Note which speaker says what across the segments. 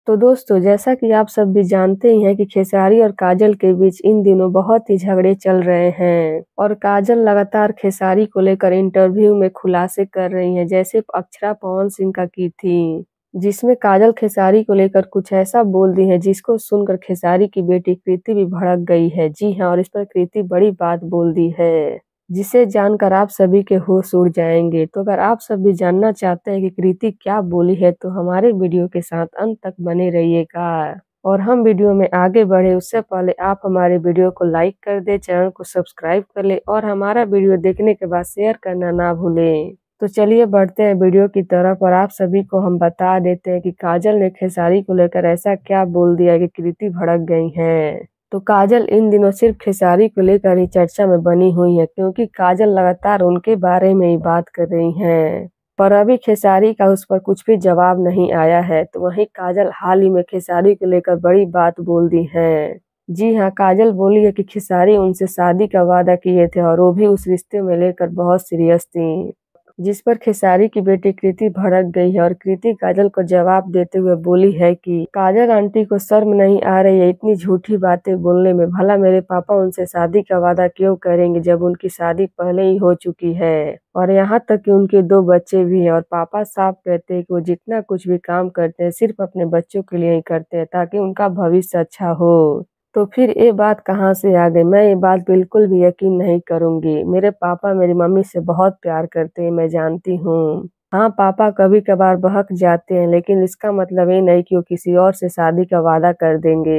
Speaker 1: तो दोस्तों, जैसा कि आप सब भी जानते ही हैं कि खेसारी और काजल के बीच इन दिनों बहुत ही झगड़े चल रहे हैं और काजल लगातार खेसारी को लेकर इंटरव्यू में खुलासे कर रही हैं, जैसे अक्षरा पवन सिंह का की थी, जिसमें काजल खेसारी को लेकर कुछ ऐसा बोल दी है जिसको सुनकर खेसारी की बेटी कृति भी भड़क गई है। जी हाँ, और इस पर कृति बड़ी बात बोल दी है, जिसे जानकर आप सभी के होश उड़ जाएंगे। तो अगर आप सब भी जानना चाहते हैं कि कृति क्या बोली है तो हमारे वीडियो के साथ अंत तक बने रहिएगा। और हम वीडियो में आगे बढ़े उससे पहले आप हमारे वीडियो को लाइक कर दे, चैनल को सब्सक्राइब कर ले और हमारा वीडियो देखने के बाद शेयर करना ना भूलें। तो चलिए बढ़ते हैं वीडियो की तरफ और आप सभी को हम बता देते हैं कि काजल ने खेसारी को लेकर ऐसा क्या बोल दिया कि कृति भड़क गई हैं। तो काजल इन दिनों सिर्फ खेसारी को लेकर ही चर्चा में बनी हुई है, क्योंकि काजल लगातार उनके बारे में ही बात कर रही हैं। पर अभी खेसारी का उस पर कुछ भी जवाब नहीं आया है। तो वहीं काजल हाल ही में खेसारी को लेकर बड़ी बात बोल दी है। जी हाँ, काजल बोली है कि खेसारी उनसे शादी का वादा किए थे और वो भी उस रिश्ते में लेकर बहुत सीरियस थी, जिस पर खेसारी की बेटी कृति भड़क गई है और कृति काजल को जवाब देते हुए बोली है कि काजल आंटी को शर्म नहीं आ रही है इतनी झूठी बातें बोलने में। भला मेरे पापा उनसे शादी का वादा क्यों करेंगे जब उनकी शादी पहले ही हो चुकी है, और यहाँ तक कि उनके 2 बच्चे भी हैं। और पापा साफ कहते हैं कि वो जितना कुछ भी काम करते हैं सिर्फ अपने बच्चों के लिए ही करते हैं, ताकि उनका भविष्य अच्छा हो। तो फिर ये बात कहाँ से आ गई? मैं ये बात बिल्कुल भी यकीन नहीं करूंगी। मेरे पापा मेरी मम्मी से बहुत प्यार करते हैं, मैं जानती हूँ। हाँ, पापा कभी कभार बहक जाते हैं, लेकिन इसका मतलब ये नहीं कि वो किसी और से शादी का वादा कर देंगे।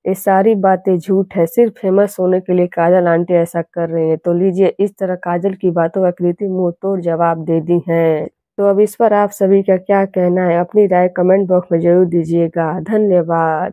Speaker 1: ये सारी बातें झूठ है, सिर्फ फेमस होने के लिए काजल आंटी ऐसा कर रही हैं। तो लीजिए, इस तरह काजल की बातों का कृति मुंह तोड़ जवाब दे दी है। तो अब इस पर आप सभी का क्या कहना है? अपनी राय कमेंट बॉक्स में जरूर दीजिएगा। धन्यवाद।